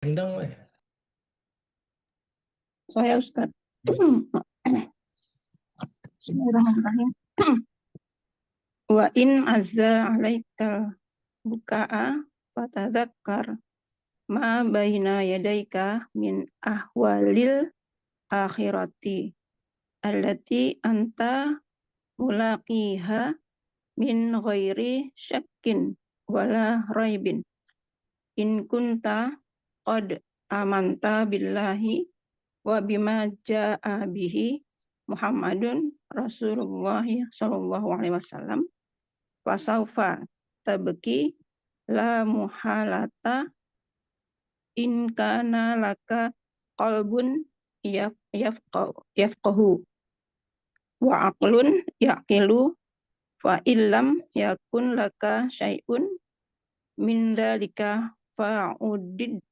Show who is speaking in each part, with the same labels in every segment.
Speaker 1: Endang, weh.
Speaker 2: Saya Ustaz. Bismillahirrahmanirrahim. Wa in azza alaika buka'a fatadzakkar ma baina yadaika min ahwalil akhirati allati anta mulaqiha min ghairi syakkin wala raibin in kunta qad amanta billahi wa bima jaa bihi Muhammadun Rasulullah sallallahu alaihi wasallam fasaufa tabki la muhalata in kana laka qalbun yafqahu wa aqlun yaqilu fa illam yakun laka syai'un min dzalika fa'udid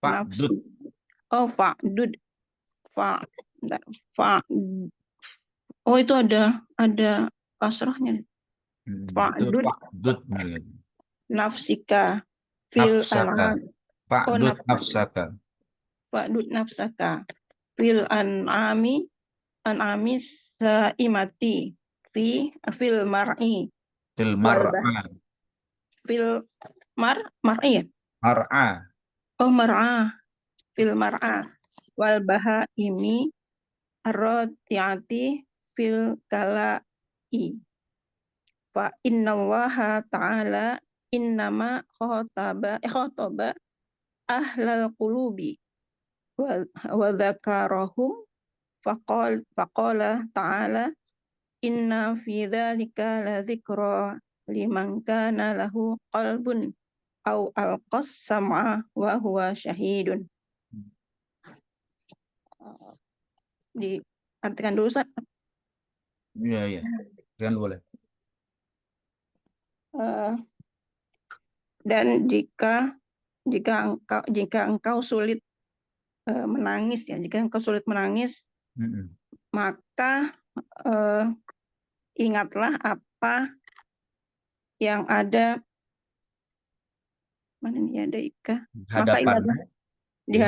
Speaker 2: nafsi
Speaker 3: Fa'dud.
Speaker 2: fa'dud fa fa oh itu ada kasrahnya
Speaker 3: Betul,
Speaker 2: fa'dud
Speaker 3: fa'dud.
Speaker 2: nafsika fil
Speaker 3: Nafsaka.
Speaker 2: an'am
Speaker 3: Fa'dud nafsaka.
Speaker 2: fa'dud nafsaka fil an'ami saimati fil mar'i
Speaker 3: Til
Speaker 2: wal
Speaker 3: mar'a.
Speaker 2: fil mar'i ya?
Speaker 3: Mar'a.
Speaker 2: Oh mar'a fil mar'a wal bahaimi arratiati fil kala'i fa innallaha ta'ala innama khotaba ahlal qulubi wa dzakarahum faqala ta'ala inna fi dzalika la dzikra liman kana lahu qalbun au alqas sam'a wa huwa syahidun. Diartikan dulu Ustaz.
Speaker 3: Iya, iya. Kan boleh.
Speaker 2: Dan jika engkau sulit menangis ya, jika engkau sulit menangis, maka ingatlah apa yang ada mana nih ada Ika, maka ingatlah di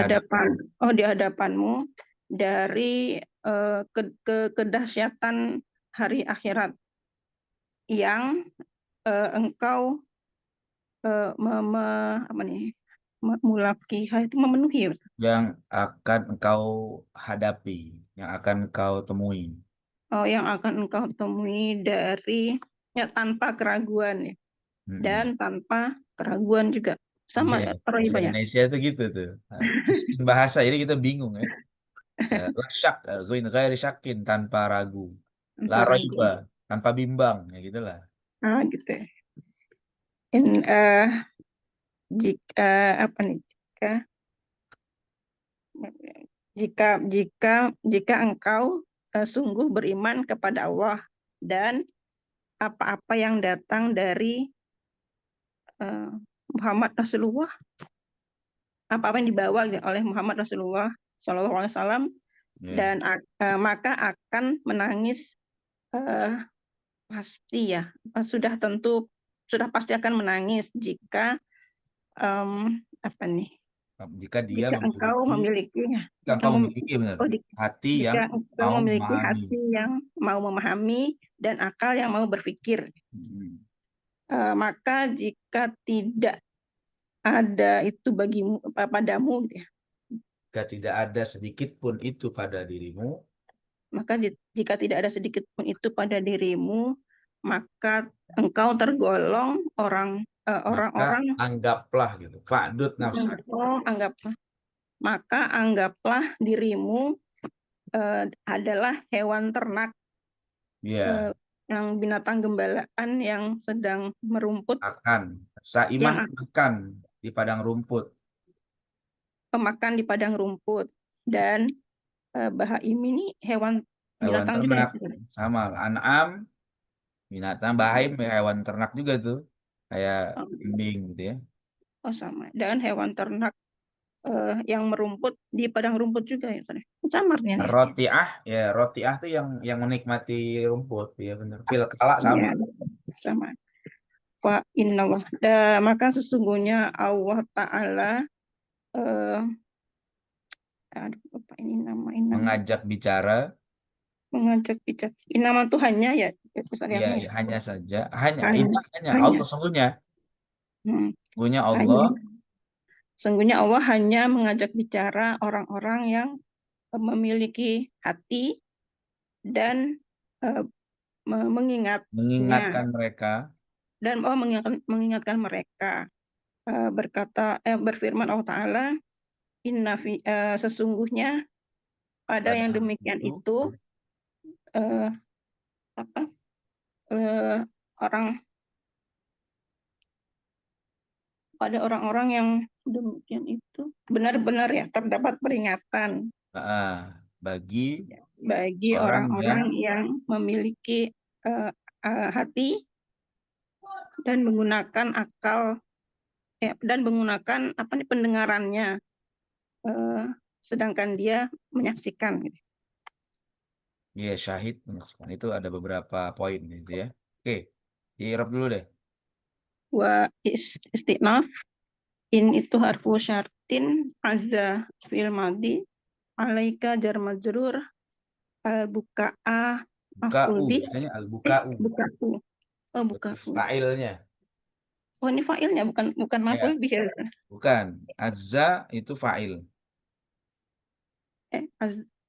Speaker 2: hadapanmu dari kedahsyatan hari akhirat yang engkau mulakiha itu memenuhi
Speaker 3: Yang akan engkau hadapi, yang akan engkau temui.
Speaker 2: yang akan engkau temui dari ya tanpa keraguan ya. Dan tanpa keraguan juga sama
Speaker 3: Iya,
Speaker 2: ya
Speaker 3: bahasa
Speaker 2: banyak.
Speaker 3: Indonesia itu gitu tuh. Sistem bahasa ini kita bingung ya. La syak, ghairi syakin, tanpa ragu. La
Speaker 2: Tanpa ragu.
Speaker 3: raiba, tanpa bimbang, ya gitulah.
Speaker 2: Gitu ya. Jika apa nih jika engkau sungguh beriman kepada Allah dan apa-apa yang datang dari Muhammad Rasulullah, apa-apa yang dibawa oleh Muhammad Rasulullah Shallallahu Alaihi Wasallam, dan maka akan menangis pasti ya, sudah pasti akan menangis jika apa nih?
Speaker 3: Jika dia
Speaker 2: Engkau memiliki
Speaker 3: benar hati yang
Speaker 2: jika engkau
Speaker 3: mau
Speaker 2: memiliki
Speaker 3: memahami.
Speaker 2: hati yang mau memahami dan akal yang mau berpikir. Maka jika tidak ada itu bagimu padamu gitu ya.
Speaker 3: Jika tidak ada sedikit pun itu pada dirimu,
Speaker 2: maka jika tidak ada sedikit pun itu pada dirimu, maka engkau tergolong orang-orang
Speaker 3: anggaplah gitu. Fa'dud nafsak.
Speaker 2: Maka anggaplah dirimu adalah hewan ternak, yang binatang gembalaan yang sedang merumput,
Speaker 3: saimah makan di padang rumput,
Speaker 2: pemakan di padang rumput. Dan bahaim ini hewan binatang
Speaker 3: ternak
Speaker 2: juga.
Speaker 3: sama an'am binatang, bahaim hewan ternak juga tuh, kayak kambing gitu ya.
Speaker 2: Sama. Dan hewan ternak yang merumput di padang rumput juga ya. Samarnya.
Speaker 3: Rotiah tuh yang menikmati rumput ya, benar. Fil kala sama.
Speaker 2: Ya, sama. Fa innallah. Maka sesungguhnya Allah Ta'ala eh aduh, lupa ini nama
Speaker 3: Mengajak bicara.
Speaker 2: mengajak bicara. Ini nama Tuhannya ya, Ustaz
Speaker 3: Ya,
Speaker 2: Yahya ya.
Speaker 3: ya, hanya saja. Hanya,
Speaker 2: Hanya,
Speaker 3: ini hanya
Speaker 2: hanya.
Speaker 3: Allah sungguhnya.
Speaker 2: Hmm,
Speaker 3: Sungguhnya Allah
Speaker 2: hanya. Sungguhnya Allah hanya mengajak bicara orang-orang yang memiliki hati dan eh, mengingatnya
Speaker 3: mengingatkan mereka.
Speaker 2: dan Allah mengingatkan mereka. Berfirman Allah Ta'ala, sesungguhnya pada
Speaker 3: Pada
Speaker 2: yang
Speaker 3: hari
Speaker 2: demikian
Speaker 3: itu,
Speaker 2: itu eh, apa eh, orang pada orang-orang yang demikian itu benar-benar ya terdapat peringatan
Speaker 3: bagi
Speaker 2: bagi
Speaker 3: orang yang
Speaker 2: orang-orang yang memiliki eh, hati dan menggunakan akal dan menggunakan apa nih pendengarannya eh, sedangkan dia menyaksikan gitu.
Speaker 3: ya syahid menyaksikan. Itu ada beberapa poin gitu ya. Oke, di-Arab dulu deh.
Speaker 2: Istiqnaf in itu harfu syartin azza fil madi alaika jar majrur al bukaa maf'ul
Speaker 3: Buka'u,
Speaker 2: bi
Speaker 3: bacanya al-buka'u.
Speaker 2: buka'u
Speaker 3: Berarti
Speaker 2: buka'u.
Speaker 3: fa'ilnya.
Speaker 2: Oh ini fa'ilnya bukan maf'ul
Speaker 3: Ya,
Speaker 2: bi ya.
Speaker 3: bukan. Azza itu fa'il.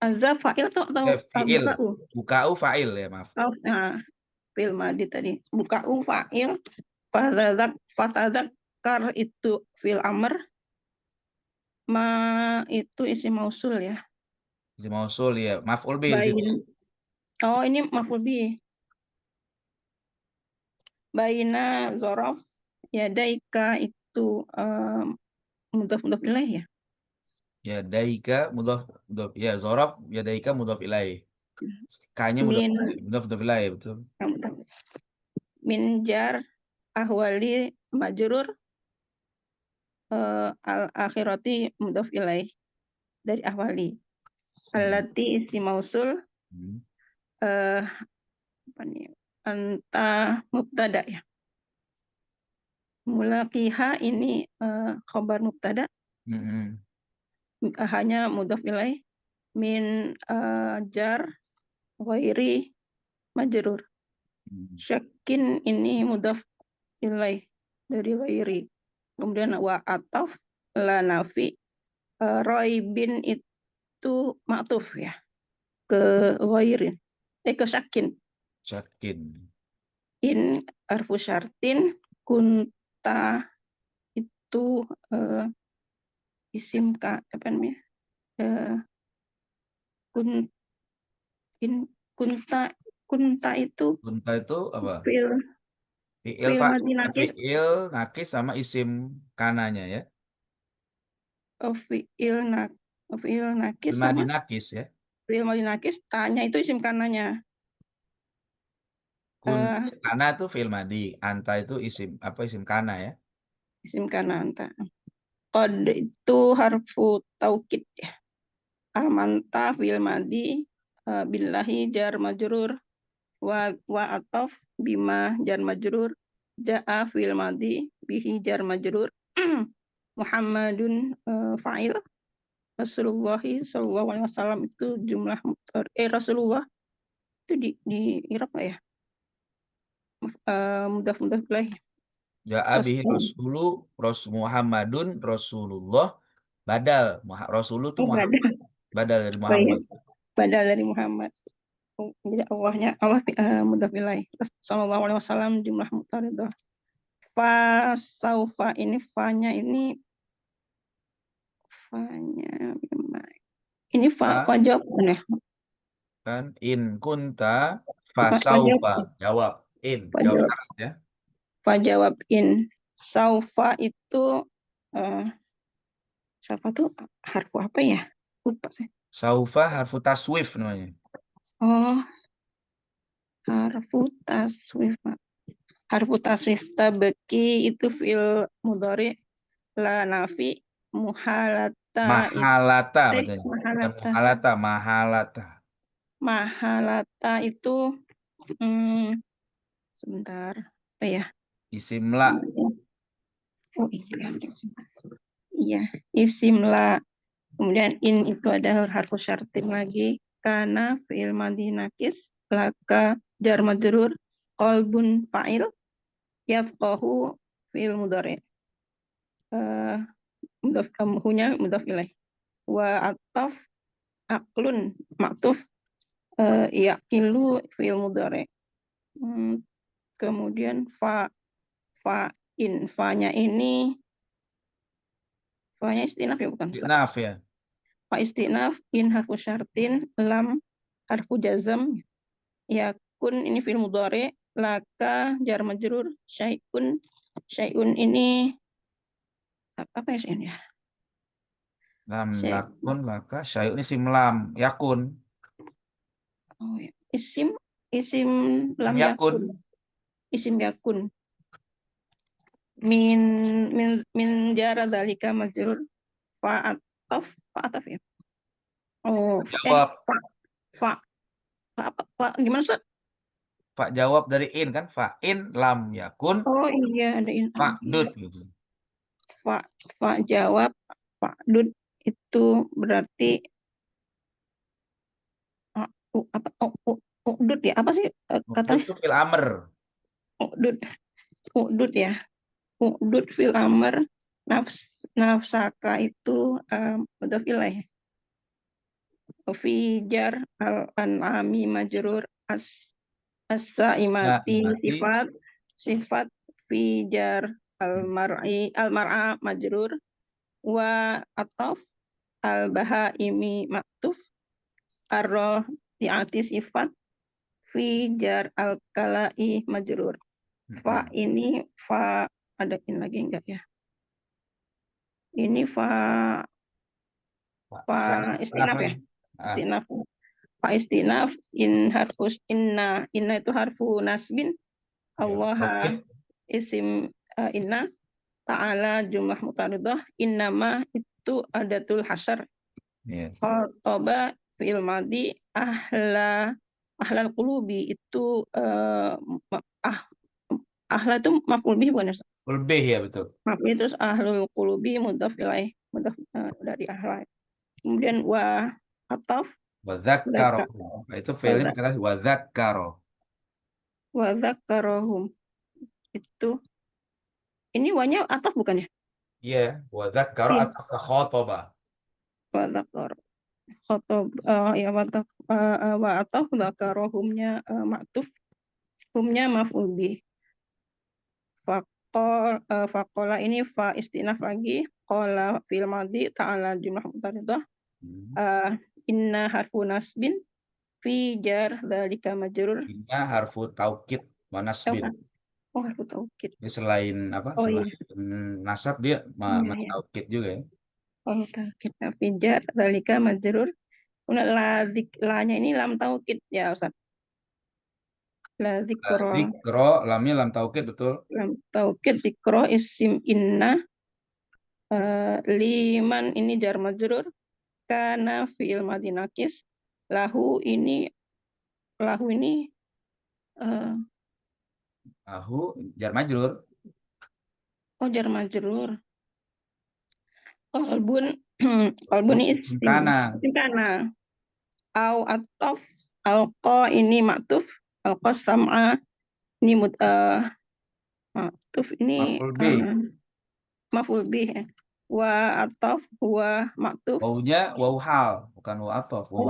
Speaker 2: Azza fa'il atau
Speaker 3: Fi'il.
Speaker 2: buka'u.
Speaker 3: Buka'u fa'il ya, maaf.
Speaker 2: Oh, nah, fil madi tadi buka'u fa'il fatadzakar itu fil amr ma itu isi mausul ya.
Speaker 3: Isi mausul ya, maf'ul bih di situ.
Speaker 2: Bain. Oh, ini maf'ul bi. Baina zorof ya daika itu mudhaf ilaih ya.
Speaker 3: Ya daika mudhaf mudhaf ya zorof ya daika mudhaf ilaih. Kayaknya mudhaf
Speaker 2: Min
Speaker 3: ilaih, mudhaf ilaih betul.
Speaker 2: min jar ahwali majrur al akhirati mudhaf ilaih dari ahwali.
Speaker 3: Hmm.
Speaker 2: Allati isi mausul
Speaker 3: Hmm.
Speaker 2: eh apa nih? Anta mubtada ya. Mulaqiha ini khabar mubtada
Speaker 3: Hmm.
Speaker 2: hanya mudhaf ilaih min jar ghairi majrur.
Speaker 3: Hmm.
Speaker 2: Syakin ini mudhaf ilaih dari ghairi. Kemudian wa ataf la nafi roibin itu maktuf ya ke ghairi ke syakin
Speaker 3: Yakin.
Speaker 2: in arfu syartin kunta itu eh, isim ka apa namanya eh, kun in, kunta kunta itu
Speaker 3: Kunta itu apa?
Speaker 2: fil
Speaker 3: Fi'il
Speaker 2: fil
Speaker 3: fa
Speaker 2: madinakis
Speaker 3: fi'il nakis sama isim kananya ya.
Speaker 2: fiil nak fiil nakis
Speaker 3: Fi'il madi
Speaker 2: sama
Speaker 3: nakis ya.
Speaker 2: fil madinakis tanya itu isim kanannya
Speaker 3: Kun
Speaker 2: eh
Speaker 3: kana itu fi'il madi, anta itu isim apa isim kana ya.
Speaker 2: isim kanan qad itu harfu taukid ya amanta fil madi billahi jar majrur wa ataf bima jar majrur jaa fil madi bihi jar majrur Muhammadun fa'il Rasulullah sallallahu alaihi wasallam itu jumlah Rasulullah itu di Iraq nggak ya mudah-mudah ilaih
Speaker 3: Ja'a bihi
Speaker 2: Rasul
Speaker 3: rasulu Muhammadun Rasulullah badal Rasulu itu
Speaker 2: badal
Speaker 3: Muhammad badal dari
Speaker 2: baik
Speaker 3: Muhammad.
Speaker 2: badal dari Muhammad. Jadi Allah mudah ilaih sallallahu alaihi wasallam jumlah mutaridah fa saufa ini fa-nya ini fa-nya ini
Speaker 3: Fa,
Speaker 2: fa jawab ya
Speaker 3: kan in kunta
Speaker 2: fa jawab
Speaker 3: fasaufa jawab in
Speaker 2: fa
Speaker 3: jawab
Speaker 2: jawab
Speaker 3: syarat ya.
Speaker 2: fa jawab in saufa itu eh, saufa tuh harfu apa ya lupa saya.
Speaker 3: Saufa harfu taswif namanya.
Speaker 2: Oh, harfu taswif. Harfu taswif tabeki itu fil mudhari la nafi muhalata
Speaker 3: Mahalata bacanya. Bukan
Speaker 2: mahalata
Speaker 3: muhalata, mahalata.
Speaker 2: mahalata itu hmm, sebentar apa ya
Speaker 3: Isim la.
Speaker 2: oh iya Iya, isim la. Kemudian in itu ada harfus syartin lagi. Kana fi'il madhi nakis. Laka jar majrur. Qalbun fa'il. Yafqahu fi'il mudhari. Eh, mudhaf hunya mudhaf ilaih. Wa ataf aklun maktuf. Yaqilu fi'il mudhari. Kemudian fa-nya ini fa-nya istinaf ya bukan Ustaz?
Speaker 3: Istinaf ya.
Speaker 2: Fa istinaf in harfu syartin lam harfu jazam yakun ini fi'il mudhari laka jar majrur syai'un ini apa ya syai'un ya?
Speaker 3: Lam
Speaker 2: Syai',
Speaker 3: lakun laka syai'un isim lam yakun.
Speaker 2: oh ya. Isim
Speaker 3: Isim
Speaker 2: lam
Speaker 3: yakun.
Speaker 2: yakun isim yakun min min jara dalika majrur fa'ataf ya. Oh,
Speaker 3: Jawab.
Speaker 2: fa apa gimana Ustaz?
Speaker 3: Pak jawab dari in kan. Fa in lam yakun
Speaker 2: Oh iya ada in
Speaker 3: ma'dud gitu.
Speaker 2: fa fa jawab Pak Dud itu berarti apa Dud ya apa sih
Speaker 3: Ma'dud
Speaker 2: katanya
Speaker 3: itu fil amr.
Speaker 2: Dud Dud ya Dud fil amr nafsaka itu mudhaf ilaih fi jar al an'ami majrur
Speaker 3: Nah,
Speaker 2: as-saimati
Speaker 3: mati.
Speaker 2: sifat fi jar al mar'a majrur wa ataf al bahaimi maktuf arrohiyati sifat fi jar al kalai majrur. Fa ini fa ada in lagi enggak ya? Ini fa istinaf ya?
Speaker 3: Lagi. Ah,
Speaker 2: Istinaf. Fa istinaf in harfus inna itu harfu nasbin
Speaker 3: ya,
Speaker 2: Allah
Speaker 3: oke.
Speaker 2: isim inna ta'ala jumlah mutaridah innama itu adatul hasar
Speaker 3: Iya.
Speaker 2: khotoba fi'il madi ahlal qulubi itu ah ahla itu maf'ul bih bukan ya Ustaz?
Speaker 3: Lebih ya betul.
Speaker 2: Maf'ul bih terus ahlul qulubi mudhaf ilaih mudhaf dari ahla. Kemudian wa ataf
Speaker 3: Wadzakkaro.
Speaker 2: mereka
Speaker 3: Nah, itu fiilnya kata wadzakkaro.
Speaker 2: wa dzakarahum itu ini wanya ataf bukan ya?
Speaker 3: Iya, wadzakkaro
Speaker 2: Iya.
Speaker 3: atau khotoba.
Speaker 2: Wa dzakar khotob ya wa ataf dzakarahumnya maktuf humnya maf'ul bih. Fakola ini fa istinaf lagi. Kola fil madi ta'ala jumlah mutaridah.
Speaker 3: Hmm.
Speaker 2: Inna harfu nasbin fi jar dzalika majrur.
Speaker 3: Ini harfu taukid wa nasbin.
Speaker 2: Oh, oh harfu taukid.
Speaker 3: Ini selain apa?
Speaker 2: Oh iya,
Speaker 3: Selain nasab dia
Speaker 2: iya, iya.
Speaker 3: mentaukid juga ya.
Speaker 2: Oh taukid. Fi jar dzalika majrur. Kemudian la-nya ini lam taukid ya Ustaz. La dzikra.
Speaker 3: Dzikro, lamnya lam taukid betul.
Speaker 2: Lam taukid dzikra isim inna. Liman ini jar majrur. Kana fi'il madhi nakis. Lahu ini eh,
Speaker 3: Ahu jar majrur.
Speaker 2: jar majrur. Qalbun qalbun
Speaker 3: Oh,
Speaker 2: ini
Speaker 3: isim kana.
Speaker 2: isim kana. Au atof alqa ini maktuf alqa sam'a ini maktuf ini
Speaker 3: Maf'ul bih.
Speaker 2: maf'ul bih ya. Wa atof huwa maktuf.
Speaker 3: Wawunya wawu hal, bukan wawu atof, wawu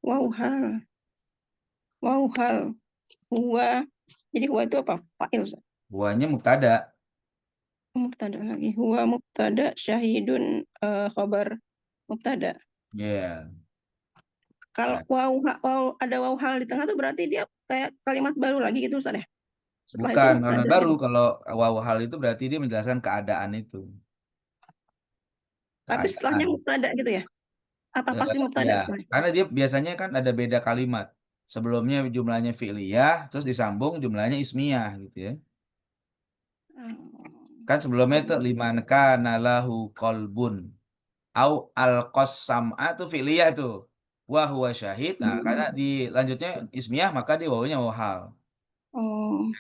Speaker 2: Oh,
Speaker 3: hal.
Speaker 2: wauhal huwa jadi huwa itu apa? Fa'il Ustaz.
Speaker 3: Buahnya mubtada.
Speaker 2: Mubtada lagi huwa mubtada syahidun khabar mubtada.
Speaker 3: Ya.
Speaker 2: Kalau
Speaker 3: Nah,
Speaker 2: ada waw hal di tengah tuh berarti dia kayak kalimat baru lagi gitu Ustaz ya. Setelah itu
Speaker 3: bukan karena
Speaker 2: ada
Speaker 3: baru
Speaker 2: gitu.
Speaker 3: kalau wawu hal itu berarti dia menjelaskan keadaan itu.
Speaker 2: Tapi setelahnya
Speaker 3: Keadaan.
Speaker 2: mubtada gitu ya. Apa pasti mubtada
Speaker 3: Ya,
Speaker 2: setelahnya?
Speaker 3: karena dia biasanya kan ada beda kalimat. Sebelumnya jumlahnya fi'liyah, terus disambung jumlahnya ismiyah gitu ya. Kan sebelumnya itu liman kana lahu qalbun au alqas sam'a itu fi'liyah itu. Wa huwa syahid. Nah, karena di lanjutnya ismiyah maka dia wawunya wawu hal.
Speaker 2: Oh,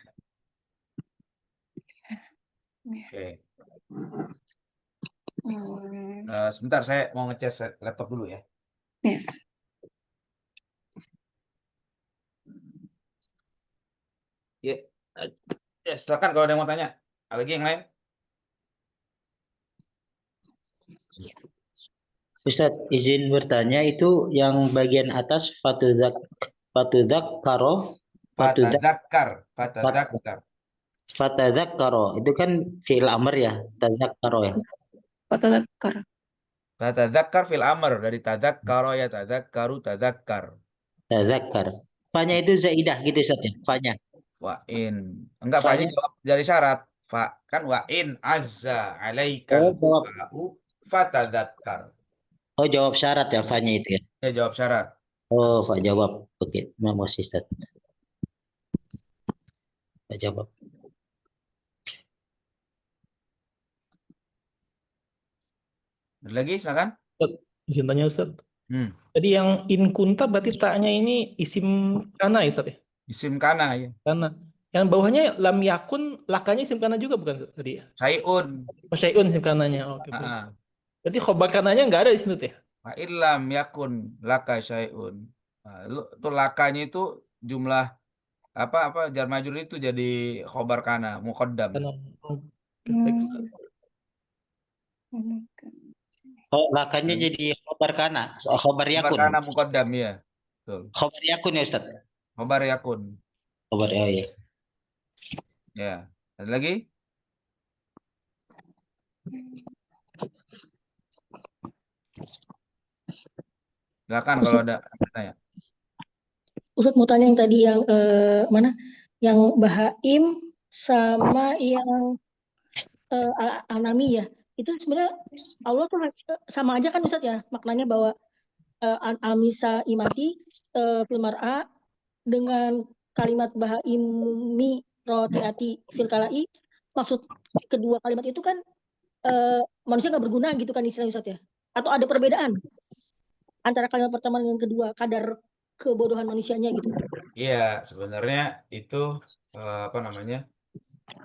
Speaker 3: Oke. Sebentar, saya mau ngecas laptop dulu ya.
Speaker 2: Ya.
Speaker 3: Ya, ya, silakan kalau ada yang mau tanya. Ada lagi yang lain?
Speaker 1: Ustaz, izin bertanya itu yang bagian atas fatudzakkaro
Speaker 3: Fatadzakar.
Speaker 1: fatadzakkaro itu kan fi'il amr ya, tadzakkaro ya.
Speaker 2: Fatadzakar.
Speaker 3: Fatadzakar fil amr dari tadzakkara ya tadzakkaru tadzakkar.
Speaker 1: Tadzakkar. Fanya itu zaidah gitu Ustaz ya, fanya.
Speaker 3: Wa in. Enggak, fanya
Speaker 1: Fanya
Speaker 3: jawab dari syarat. Fa kan wa in azza alaikal
Speaker 1: jawab.
Speaker 3: buka'u fatadzakkar.
Speaker 1: Oh, jawab syarat ya fanya itu ya.
Speaker 3: Ya, jawab syarat.
Speaker 1: Oh, Pak jawab. Oke, mau Ustaz. Pak jawab.
Speaker 3: Ada lagi, silakan.
Speaker 4: Ustaz, izin tanya Ustaz.
Speaker 3: Hmm.
Speaker 4: Tadi yang in kunta berarti taknya ini isim kana ya Ustaz ya?
Speaker 3: Isim kana ya.
Speaker 4: Kana. Yang bawahnya lam yakun, lakanya isim kana juga bukan Ustaz, tadi ya?
Speaker 3: Sayun.
Speaker 4: Oh, syai'un isim kananya. Oke, baik.
Speaker 3: Heeh.
Speaker 4: Berarti khobar kananya nggak ada di sini tuh ya?
Speaker 3: Fa illam yakun laka syai'un. Nah, itu lakanya itu jumlah apa jar majrur itu jadi khobar kana muqaddam.
Speaker 4: Kana. Oke, baik Ustaz.
Speaker 1: Oh, lakanya jadi khobar kana, khobar
Speaker 3: Khobar
Speaker 1: yakun.
Speaker 3: kana muqaddam ya. Betul.
Speaker 1: Khobar yakun ya Ustaz.
Speaker 3: Khobar yakun.
Speaker 1: Khobar oh ya.
Speaker 3: Ya. Ada lagi? Silakan kalau ada tanya.
Speaker 5: Ustadz mau tanya yang tadi yang mana? Yang Bahaim sama yang Anami ya. Itu sebenarnya Allah tuh sama aja kan Ustadz ya maknanya bahwa Amisa imati fil mar'a dengan kalimat Bahaimi rotiati fil kalai, maksud kedua kalimat itu kan manusia nggak berguna gitu kan istilahnya Ustadz ya. Atau ada perbedaan antara kalimat pertama dengan kedua, kadar kebodohan manusianya gitu.
Speaker 3: Iya, sebenarnya itu apa namanya?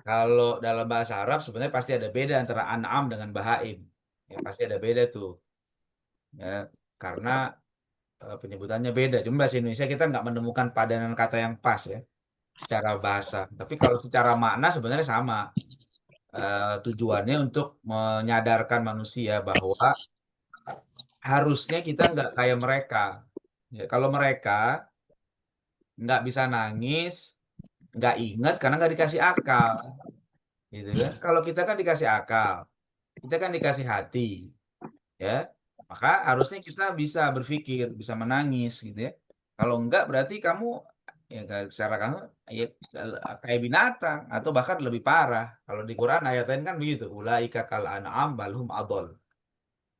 Speaker 3: Kalau dalam bahasa Arab sebenarnya pasti ada beda antara an'am dengan bahaim. Ya pasti ada beda tuh. Ya, karena penyebutannya beda. Cuma bahasa Indonesia kita nggak menemukan padanan kata yang pas ya secara bahasa. Tapi kalau secara makna sebenarnya sama. Tujuannya untuk menyadarkan manusia bahwa harusnya kita nggak kayak mereka. Ya, kalau mereka nggak bisa nangis, nggak ingat karena nggak dikasih akal, gitu kan? Kalau kita kan dikasih akal, kita kan dikasih hati, ya, maka harusnya kita bisa berpikir, bisa menangis, gitu ya. Kalau enggak berarti kamu ya secara kamu ya kayak binatang atau bahkan lebih parah. Kalau di Quran ayat lain kan begitu, ulaika kal an'am balhum adol.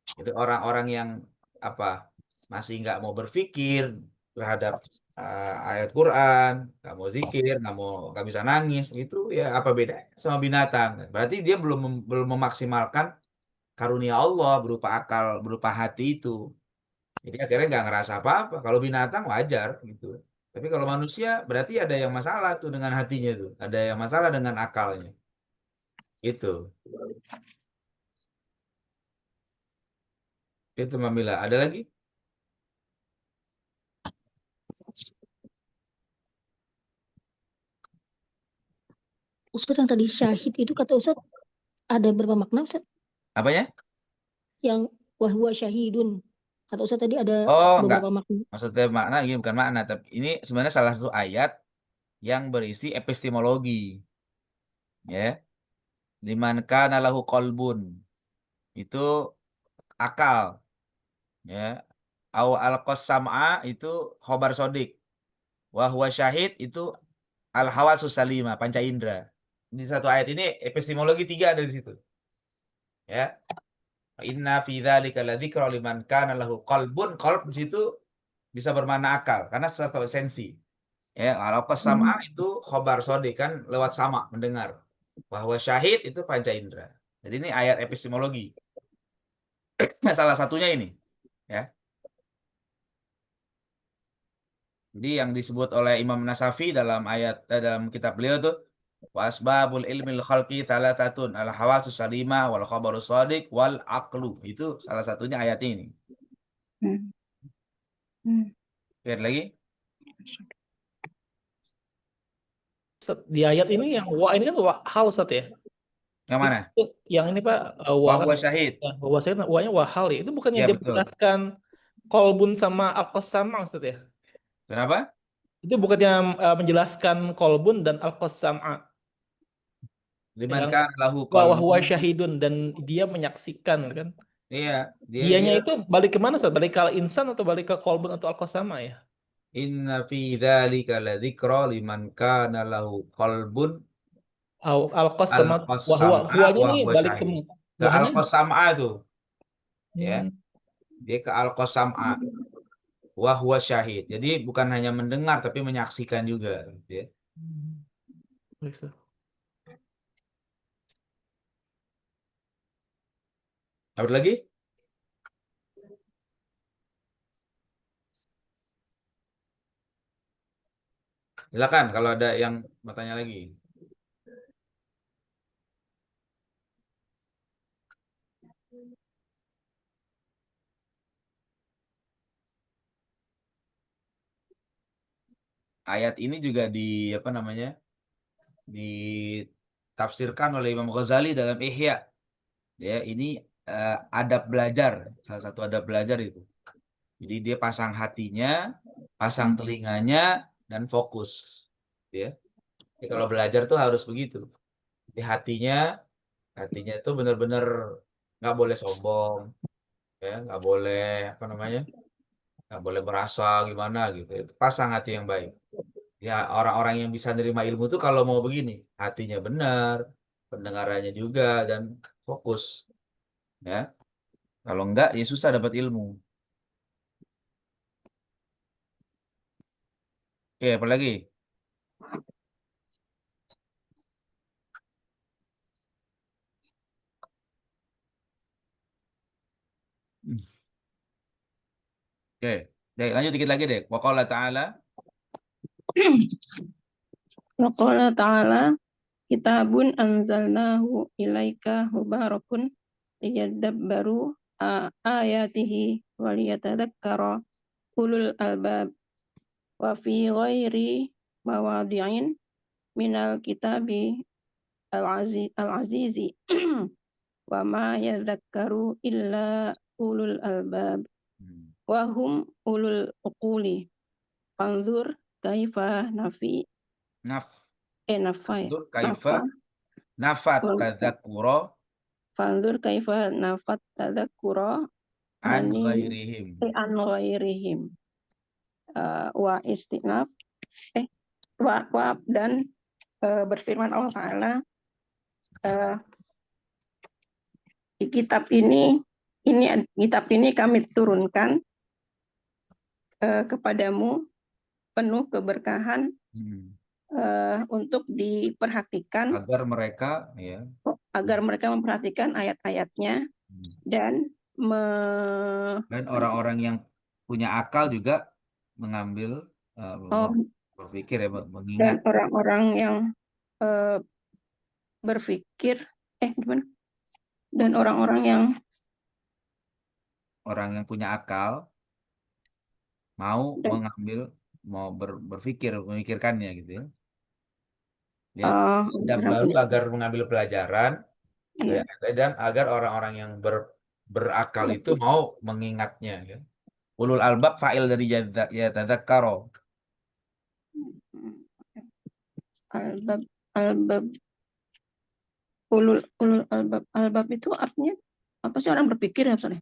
Speaker 3: Jadi orang-orang yang apa masih nggak mau berpikir terhadap ayat Quran, nggak mau zikir, nggak bisa nangis, itu ya apa beda sama binatang? Berarti dia belum memaksimalkan karunia Allah berupa akal, berupa hati itu. Jadi akhirnya nggak ngerasa apa-apa. Kalau binatang wajar gitu. Tapi kalau manusia berarti ada yang masalah tuh dengan hatinya tuh, ada yang masalah dengan akalnya. Itu, itu Mamila. Ada lagi?
Speaker 5: Ustadz yang tadi syahid itu kata Ustadz ada berapa makna Ustadz?
Speaker 3: Apanya?
Speaker 5: Yang wahwa syahidun. Kata Ustadz tadi ada
Speaker 3: Oh, enggak.
Speaker 5: beberapa makna.
Speaker 3: Maksudnya makna ini bukan makna, tapi ini sebenarnya salah satu ayat yang berisi epistemologi. Ya, liman kana lahu qalbun. Itu akal, ya. Au al-qasam'a itu khobar sodik. Wa huwa syahid itu al-hawasus salima, panca indera. Di satu ayat ini epistemologi 3 ada di situ. Ya. Inna fi dzalika ladzikra liman kana lahu qalbun. Qalb di situ bisa bermakna akal karena satu esensi. Ya, kalau kesama itu khobar sodik kan lewat sama mendengar. Bahwa syahid itu panca indera. Jadi ini ayat epistemologi. Nah, salah satunya ini, ya. Jadi yang disebut oleh Imam Nasafi dalam ayat dalam kitab beliau tuh Wa asbabul ilmil khalqi thalathatun al-hawasu salima wal khabaru shadiq wal aqlu. Itu salah satunya ayat ini.
Speaker 2: Hmm. Hmm.
Speaker 3: Lihat lagi.
Speaker 4: Ustaz, di ayat ini yang wa ini kan wa hal Ustaz ya.
Speaker 3: Yang mana?
Speaker 4: Itu yang ini Pak wa
Speaker 3: Wa
Speaker 4: kan
Speaker 3: huwa syahid.
Speaker 4: ya, wa saya wa-nya wa hal ya. Itu bukannya
Speaker 3: Ya
Speaker 4: dia
Speaker 3: betul.
Speaker 4: menjelaskan kolbun sama al-qasam Ustaz ya?
Speaker 3: Kenapa?
Speaker 4: Itu bukannya menjelaskan kolbun dan al-qasam
Speaker 3: Liman
Speaker 4: yang
Speaker 3: kana lahu
Speaker 4: wa huwa
Speaker 3: qalbun.
Speaker 4: syahidun dan dia menyaksikan kan.
Speaker 3: Iya, dia
Speaker 4: Dianya itu balik ke mana Ustaz? Balik ke insan atau balik ke kolbun atau al-qasama ya?
Speaker 3: inna fi dzalika ladzikra liman kana lahu qalbun
Speaker 4: Al-qasama wa
Speaker 3: al-qasam'a
Speaker 4: huwanya
Speaker 3: wa
Speaker 4: ini
Speaker 3: huwa
Speaker 4: balik ke
Speaker 3: syahid. Ke
Speaker 4: wahnya.
Speaker 3: al-qasam'a tuh, ya.
Speaker 4: Hmm.
Speaker 3: Dia ke al-qasam'a wa huwa syahid. Jadi bukan hanya mendengar tapi menyaksikan juga, gitu ya.
Speaker 4: Baik, Ustaz.
Speaker 3: Apa lagi? Silakan kalau ada yang mau tanya lagi. Ayat ini juga apa namanya? Ditafsirkan oleh Imam Ghazali dalam Ihya. Ya, ini adab belajar, salah satu adab belajar itu. Jadi dia pasang hatinya, pasang telinganya, dan fokus. Ya. Jadi kalau belajar tuh harus begitu. Di hatinya itu benar-benar nggak boleh sombong, ya, nggak boleh apa namanya, nggak boleh merasa gimana gitu. Itu pasang hati yang baik. Ya orang-orang yang bisa nerima ilmu tuh kalau mau begini, hatinya benar, pendengarannya juga dan fokus. Ya, kalau enggak ya susah dapat ilmu. Oke, apa lagi? Hmm. Oke, deh, lanjut dikit lagi deh. Wa qala ta'ala.
Speaker 2: Wa qala ta'ala kitabun anzalnahu ilaika mubarakun liyadabbaru ayatihi wa liyatadhakkara ulul albab wa fi ghairi mawadi'in minal kitabi al-azizi wa ma yadhakkaru illa ulul albab
Speaker 3: Hmm.
Speaker 2: wa hum ulul uquli fanzur kaifa
Speaker 3: Naf.
Speaker 2: nafai
Speaker 3: Fanzur kaifa nafat tadzakura
Speaker 2: fanzur kaifa nafat tadzakura
Speaker 3: an
Speaker 2: ani
Speaker 3: ghairihim.
Speaker 2: an ghairihim wa istinaf wa dan berfirman Allah Ta'ala di kitab ini kitab ini kami turunkan kepadamu penuh keberkahan
Speaker 3: Hmm.
Speaker 2: untuk diperhatikan
Speaker 3: Agar mereka ya.
Speaker 2: agar mereka memperhatikan ayat-ayatnya
Speaker 3: Hmm.
Speaker 2: dan
Speaker 3: Dan orang-orang yang punya akal juga mengambil berpikir ya,
Speaker 2: dan
Speaker 3: mengingat.
Speaker 2: orang-orang yang berpikir gimana? Dan orang-orang yang
Speaker 3: punya akal mau mengambil, mau berpikir, memikirkannya gitu ya. Ya, dan baru agar mengambil pelajaran
Speaker 2: ya,
Speaker 3: dan agar orang-orang yang berakal itu mau mengingatnya ya. Ulul albab fa'il dari ya tadzakkaro.
Speaker 2: albab ulul albab itu artinya apa sih, orang berpikir ya Ustaz?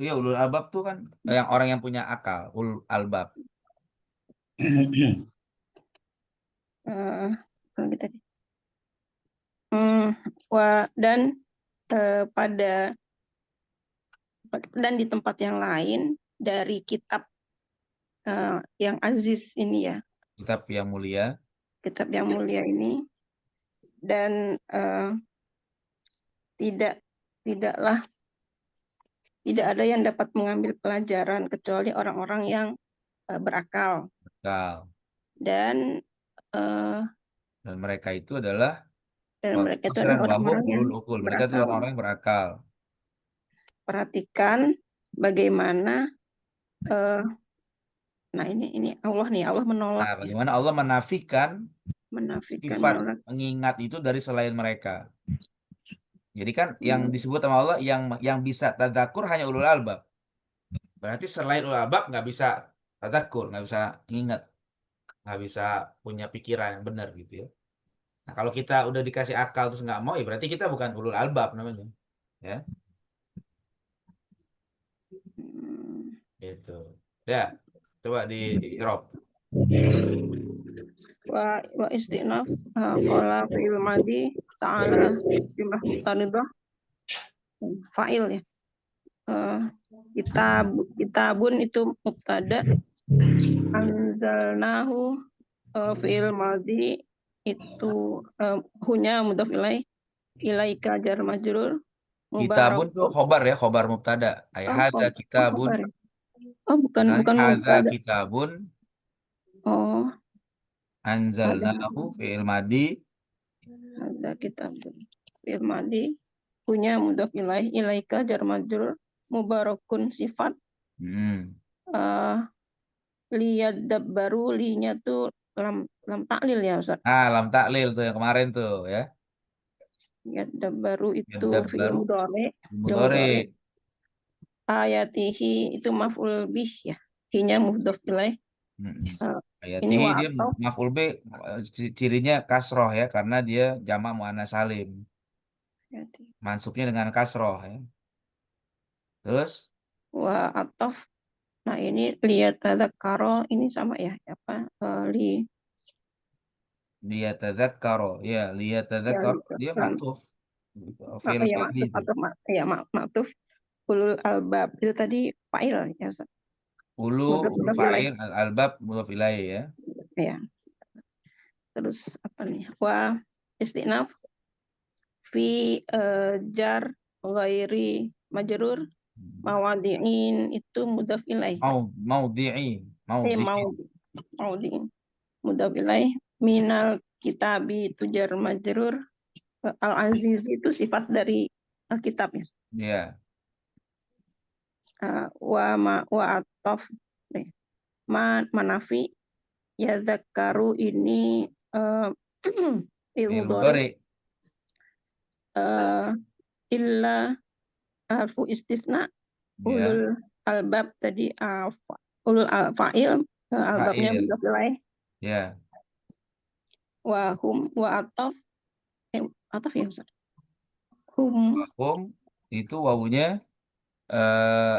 Speaker 3: Iya, ulul albab tuh kan yang orang yang punya akal, ulul albab.
Speaker 2: Kita dan dan di tempat yang lain dari kitab yang aziz ini ya,
Speaker 3: Kitab yang mulia.
Speaker 2: kitab yang mulia ini, dan tidaklah tidak ada yang dapat mengambil pelajaran kecuali orang-orang yang berakal.
Speaker 3: Akal.
Speaker 2: Dan
Speaker 3: Dan mereka itu adalah
Speaker 2: Dan mereka itu
Speaker 3: maksudnya
Speaker 2: adalah
Speaker 3: wahum
Speaker 2: orang-orang yang
Speaker 3: ulul ukul. Mereka itu
Speaker 2: berakal.
Speaker 3: orang-orang yang berakal.
Speaker 2: Perhatikan bagaimana nah ini Allah nih, Allah menolak
Speaker 3: Nah,
Speaker 2: ya,
Speaker 3: bagaimana Allah menafikan
Speaker 2: menafikan,
Speaker 3: sifat
Speaker 2: menolak.
Speaker 3: mengingat itu dari selain mereka. Jadi kan yang disebut sama Allah yang bisa tadzakur hanya ulul albab. Berarti selain ulul albab nggak bisa tadzakur, nggak bisa ingat, nggak bisa punya pikiran yang benar gitu ya. Nah, kalau kita udah dikasih akal terus nggak mau, ya berarti kita bukan ulul albab namanya. Ya,
Speaker 2: Hmm.
Speaker 3: gitu. Ya, coba di Rob.
Speaker 2: Wa istinaf qala fi'il madi ta'ala jumlah mutanidah fa'il ya. Kitabun itu mubtada, anzalnahu fi'il madi itu hunya mudhaf ilaika jar majrur,
Speaker 3: Kitabun tuh
Speaker 2: mubarakun.
Speaker 3: khobar ya, khobar mubtada. Ay hadza kitabun.
Speaker 2: Khabar ya? Bukan
Speaker 3: Misalnya hadza
Speaker 2: mubtada.
Speaker 3: kitabun
Speaker 2: Oh,
Speaker 3: anzalnahu fi'il madi.
Speaker 2: ada kitabun fi'il madi punya mudhaf ilaika jar majrur, mubarakun sifat.
Speaker 3: Hmm.
Speaker 2: Liyadabbaru, linya tuh lam taklil ya Ustaz.
Speaker 3: Nah, lam taklil tuh yang kemarin tuh ya.
Speaker 2: Yadabbaru itu fi'il
Speaker 3: Yadabbaru
Speaker 2: mudhari,
Speaker 3: mudhari.
Speaker 2: ayatihi itu maf'ul bih ya, hinya mudhaf ilaih. Ini
Speaker 3: Ayatihi dia
Speaker 2: atau
Speaker 3: maf'ul bih, cirinya kasroh ya karena dia jamak muannats salim. Mansubnya dengan kasroh ya. Terus
Speaker 2: wa atof. Nah ini liyatadzakaro ini sama ya apa
Speaker 3: dia tadzakkaro ya, liya tadzakkaro dia matuf. Fi'il
Speaker 2: ya
Speaker 3: madhi itu.
Speaker 2: maktuf ulul albab itu tadi fa'il ya Ustaz.
Speaker 3: Ulu
Speaker 2: Mudhaf ilaih.
Speaker 3: fa'il al-albab mudhaf ilaih ya.
Speaker 2: Ya. Terus apa nih? Wa istinaf fi jar ghairi majrur, mawadi'in itu mudhaf ilaih.
Speaker 3: Maudhi'i
Speaker 2: Maudi'in mudhaf ilaih, minal kitabi itu jar majrur, al-aziz itu sifat dari Alkitab ya.
Speaker 3: Ya.
Speaker 2: Wa atof manafi yazakkaru ini ilmu dore illa harfu istifna, ulul albab tadi ulul fa'il, albabnya mudhaf ilaih.
Speaker 3: Ya.
Speaker 2: Wa hum wa ataf ya Ustaz. Hum
Speaker 3: itu wawunya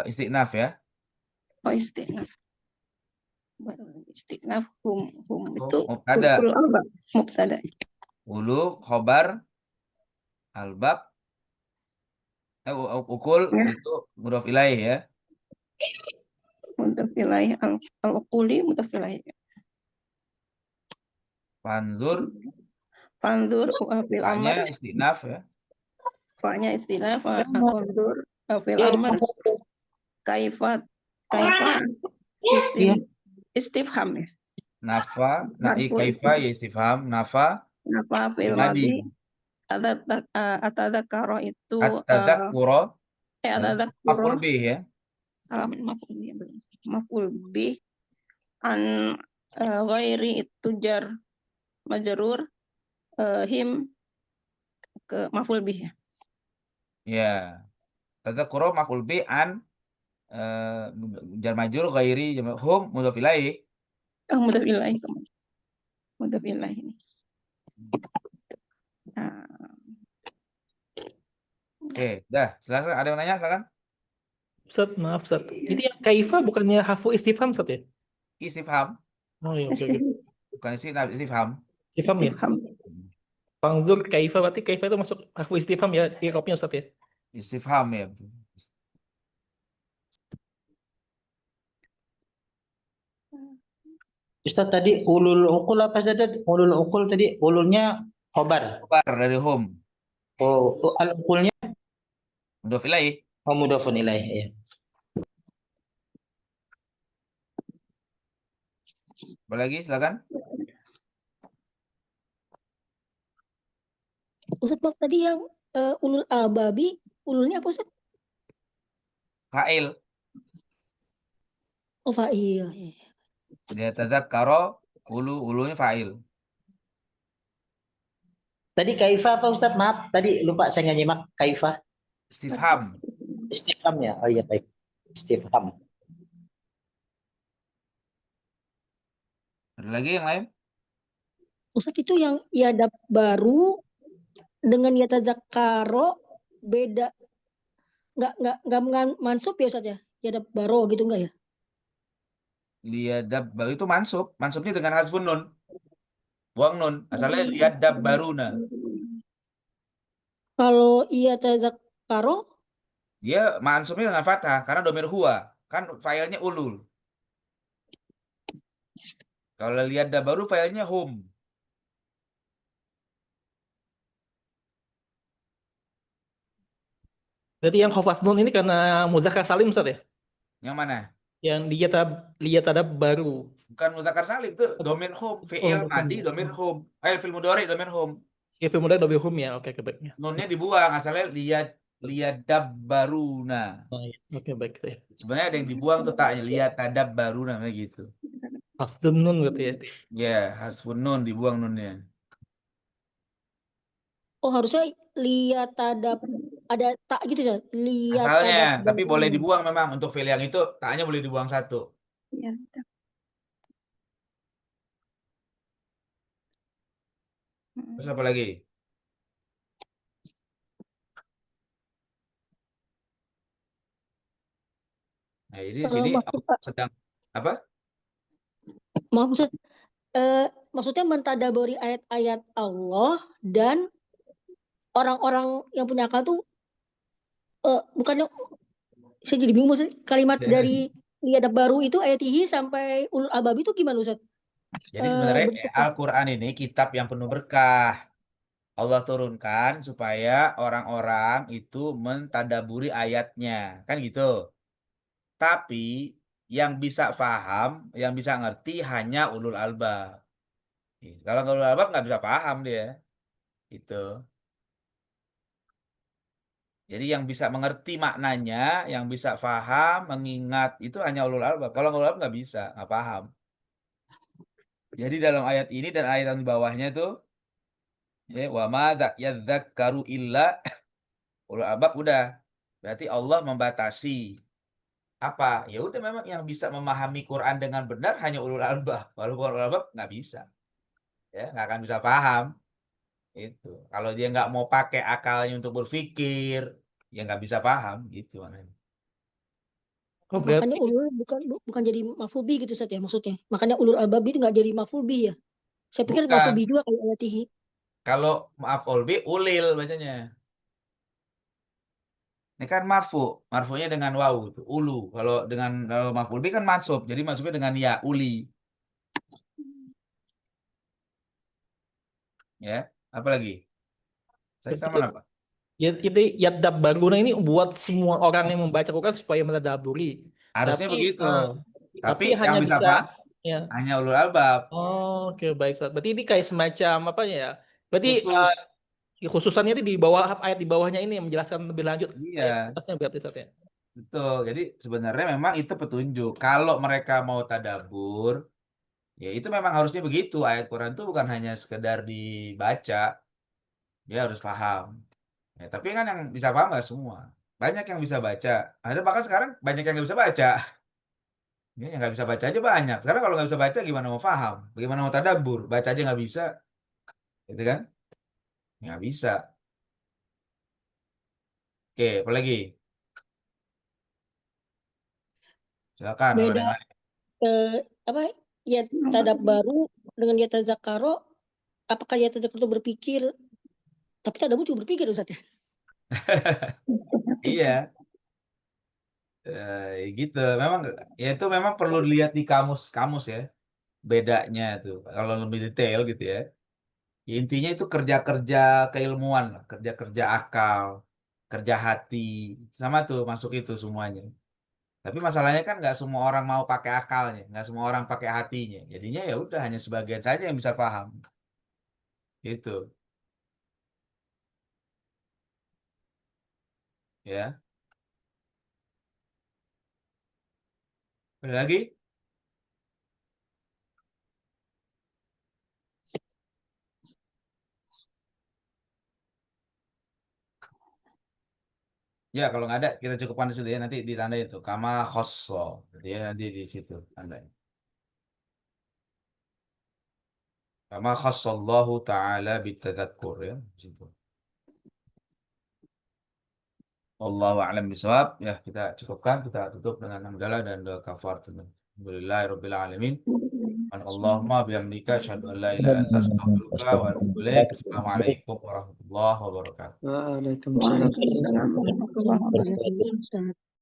Speaker 3: istiqnaf ya.
Speaker 2: Istinaf. Istinaf hum itu
Speaker 3: mubtada.
Speaker 2: ulul albab mubtada.
Speaker 3: Ulu khobar albab ukul itu mudhaf ilaih ya.
Speaker 2: Mudhaf ilaih al-uquli mudhaf ilaih.
Speaker 3: Fanzur
Speaker 2: fil amr,
Speaker 3: istiqnaf ya.
Speaker 2: fa'nya istinaf, fanzur fil amr, kaifa istifham ya.
Speaker 3: Nafa kaifa ya istifham, nafa
Speaker 2: fil madi, atadzakara itu
Speaker 3: at-tadzakkura maf'ul
Speaker 2: atadzakura
Speaker 3: bih ya.
Speaker 2: maf'ul bih an ghairi itu jar majrur, him ke maf'ul bih ya.
Speaker 3: Ya. Tadzakkura maf'ul bih an jar majrur ghairi hum mudhaf ilaih.
Speaker 2: Mudhaf ilaih ini.
Speaker 3: Oke, dah. Silakan, ada yang nanya silakan.
Speaker 4: Ustaz, maaf Ustaz. Itu yang kaifa bukannya harfu istifham Ustaz ya?
Speaker 3: Istifham.
Speaker 4: Oh iya, oke.
Speaker 3: Bukan istifham.
Speaker 4: Istifham ya. Fanzur kaifa, berarti kaifa itu masuk harfu istifham ya, i'rabnya Ustaz ya.
Speaker 3: Istifham ya.
Speaker 1: Ustaz tadi ulul ukul apa saja? Ulul ukul tadi ululnya khobar.
Speaker 3: Khobar dari hum.
Speaker 1: Oh, al-ukulnya
Speaker 3: Mudhaf ilaih.
Speaker 1: mudhafun ilaih ya.
Speaker 3: Apa lagi silakan.
Speaker 5: Ustaz, maaf tadi yang ulul albabi, ululnya apa Ustaz?
Speaker 3: Fa'il.
Speaker 5: Oh, fa'il. Ya.
Speaker 3: Dia tadzakkaro, ulunya fa'il.
Speaker 1: Tadi kaifa apa Ustaz? Maaf, tadi lupa saya nggak nyimak kaifa.
Speaker 3: Istifham.
Speaker 1: Istifham ya. Oh iya baik. Istifham.
Speaker 3: Ada lagi yang lain?
Speaker 5: Ustaz, itu yang yadab baru dengan yatadzakaro beda, nggak mansub ya Ustaz ya? Yadab baro gitu enggak ya?
Speaker 3: Liyadab baru itu mansub. Mansubnya dengan hasfun nun. Buang nun. Asalnya liyadab baruna.
Speaker 5: Kalau yatadzakaro,
Speaker 3: Dia mansubnya dengan fathah karena domir huwa. Kan filenya ulul. Kalau liyadab baru filenya hum.
Speaker 4: Berarti yang khafat nun ini karena mudzakkar salim Ustaz ya?
Speaker 3: Yang mana?
Speaker 4: Yang liyatadab baru.
Speaker 3: Bukan mudzakkar salim itu domir hum. Fi'il
Speaker 4: bukan.
Speaker 3: madi domir hum. Fi'il mudhari domir hum.
Speaker 4: Ya, film muda double hum ya. Oke, baiknya.
Speaker 3: Nunnya dibuang asalnya liyadab baruna.
Speaker 4: Oh, iya. Oke, baik ya.
Speaker 3: Sebenarnya ada yang dibuang tuh taknya liyatadab baruna gitu.
Speaker 4: Hasdun nun berarti ya.
Speaker 3: Ya, hasfun nun dibuang nunnya.
Speaker 5: oh harusnya liyatadab, ada tak gitu ya?
Speaker 3: Asalnya,
Speaker 5: Liyatadab
Speaker 3: tapi boleh
Speaker 5: baru.
Speaker 3: dibuang memang untuk fil yang itu taknya boleh dibuang satu.
Speaker 2: Ya.
Speaker 3: Terus apa lagi? Nah, ini di sini
Speaker 5: Maksud Pak,
Speaker 3: sedang apa?
Speaker 5: maaf Ustaz, maksudnya mentadaburi ayat-ayat Allah dan orang-orang yang punya akal tuh bukannya, saya jadi bingung Ustaz, kalimat dari liyadab baru itu ayatihi sampai ulul albab itu gimana Ustaz?
Speaker 3: Jadi sebenarnya
Speaker 5: Bentuknya.
Speaker 3: Al-Quran ini kitab yang penuh berkah. Allah turunkan supaya orang-orang itu mentadaburi ayatnya. Kan gitu. Tapi yang bisa paham, yang bisa ngerti hanya ulul albab. Kalau nggak ulul albab nggak bisa paham dia. Itu. Jadi yang bisa mengerti maknanya, yang bisa paham, mengingat itu hanya ulul albab. Kalau nggak ulul albab nggak bisa, nggak paham. Jadi dalam ayat ini dan ayat yang di bawahnya tuh, ya, wa ma yadzakkaru illa ulul albab udah. Berarti Allah membatasi apa? Ya udah memang yang bisa memahami Quran dengan benar hanya ulul albab. Walaupun ulul albab nggak bisa, ya nggak akan bisa paham. Itu. Kalau dia nggak mau pakai akalnya untuk berpikir, ya nggak bisa paham gitu maknanya.
Speaker 4: Oh,
Speaker 5: Makanya
Speaker 4: berarti
Speaker 5: ulul bukan jadi maf'ul bih gitu Ustaz ya maksudnya. Makanya ulul albab itu nggak jadi maf'ul bih ya. Saya pikir maf'ul
Speaker 3: Bukan.
Speaker 5: bih juga kayak ayatihi.
Speaker 3: Kalau maaf olbi ulil bacanya. Ini kan marfu, marfunya dengan wawu tuh, ulu. Kalau maf'ul bi kan mansub, jadi mansubnya dengan ya, uli. Ya, apa lagi? Saya sama apa?
Speaker 4: ya ini yadab baruna ini buat semua orang yang membaca Quran supaya mentadaburi.
Speaker 3: Harusnya
Speaker 4: Tapi
Speaker 3: begitu. Tapi
Speaker 4: tapi
Speaker 3: yang
Speaker 4: hanya
Speaker 3: bisa
Speaker 4: bisa
Speaker 3: apa?
Speaker 4: ya.
Speaker 3: Hanya ulul albab,
Speaker 4: Oh, oke, baik Ustaz. Berarti ini kayak semacam apa ya? Berarti
Speaker 3: khusus.
Speaker 4: khususannya itu di bawah ayat di bawahnya ini yang menjelaskan lebih lanjut ayat
Speaker 3: Iya,
Speaker 4: atasnya berarti Ustaz ya.
Speaker 3: betul. Jadi sebenarnya memang itu petunjuk. Kalau mereka mau tadabur, ya itu memang harusnya begitu. Ayat Quran itu bukan hanya sekedar dibaca, dia harus paham. Ya, tapi kan yang bisa paham nggak semua. Banyak yang bisa baca. Ada bahkan sekarang banyak yang nggak bisa baca. Ya, yang nggak bisa baca aja banyak. Sekarang kalau nggak bisa baca gimana mau paham? Bagaimana mau tadabbur? Baca aja nggak bisa, gitu kan? Nggak bisa. Oke, apa lagi? Silakan kalau ada
Speaker 5: Beda
Speaker 3: yang lain.
Speaker 5: apa ya tadab baru dengan ya tazakaro, apakah ya tazakaro itu berpikir, tapi tadabbur juga berpikir Ustaz ya.
Speaker 3: Iya, gitu. Memang ya itu memang perlu dilihat di kamus-kamus ya. Bedanya tuh. Kalau lebih detail gitu ya. Ya, intinya itu kerja-kerja keilmuan lah, kerja-kerja akal, kerja hati. Sama tuh masuk itu semuanya. Tapi masalahnya kan nggak semua orang mau pakai akalnya, nggak semua orang pakai hatinya. Jadinya ya udah hanya sebagian saja yang bisa paham. Gitu. Ya. Ada lagi? Ya, kalau nggak ada, kita cukupkan di situ ya. Nanti ditandai itu. Kama khosso. Jadi ya, nanti di situ tandai. Kama khossallahu ta'ala bitadzakur ya. Di situ. Wallahu a'lam bishawab. Ya, kita cukupkan. Kita tutup dengan hamdalah dan doa kafaratul. Alhamdulillahirabbil alamin. Allahumma bihamdika asyhadu an la ilaha illa anta astaghfiruka wa atubu ilaik. Assalamualaikum warahmatullahi wabarakatuh.
Speaker 6: Waalaikumsalam.
Speaker 2: Waalaikumsalam warahmatullahi wabarakatuh.